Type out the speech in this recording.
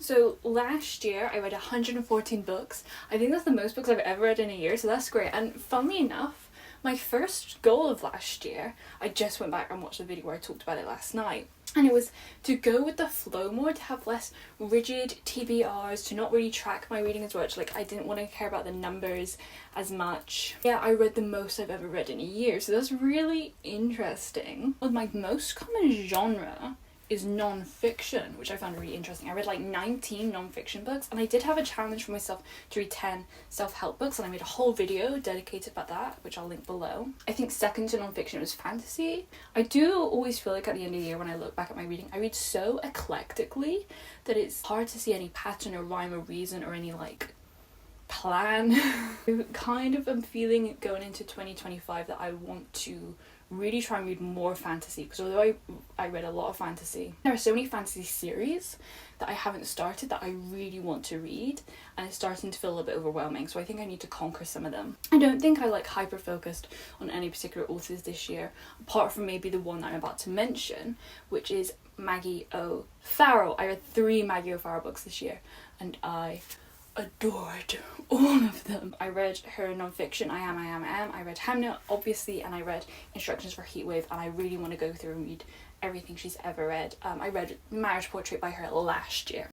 So last year I read 114 books. I think that's the most books I've ever read in a year, so that's great. And funnily enough, my first goal of last year, I just went back and watched the video where I talked about it last night. And it was to go with the flow more, to have less rigid TBRs, to not really track my reading as much. Like, I didn't want to care about the numbers as much. Yeah, I read the most I've ever read in a year, so that's really interesting. Well, my most common genre is non-fiction, which I found really interesting. I read like 19 non-fiction books, and I did have a challenge for myself to read 10 self-help books, and I made a whole video dedicated about that, which I'll link below. I think second to non-fiction was fantasy. I do always feel like at the end of the year when I look back at my reading, I read so eclectically that it's hard to see any pattern or rhyme or reason or any like plan. I kind of am feeling going into 2025 that I want to really try and read more fantasy, because although I read a lot of fantasy, there are so many fantasy series that I haven't started that I really want to read, and it's starting to feel a little bit overwhelming, so I think I need to conquer some of them. I don't think I like hyper focused on any particular authors this year, apart from maybe the one that I'm about to mention, which is Maggie O'Farrell. I read 3 Maggie O'Farrell books this year and I adored all of them. I read her non-fiction I Am. I read Hamnet, obviously, and I read Instructions for Heatwave, and I really want to go through and read everything she's ever read. I read Marriage Portrait by her last year.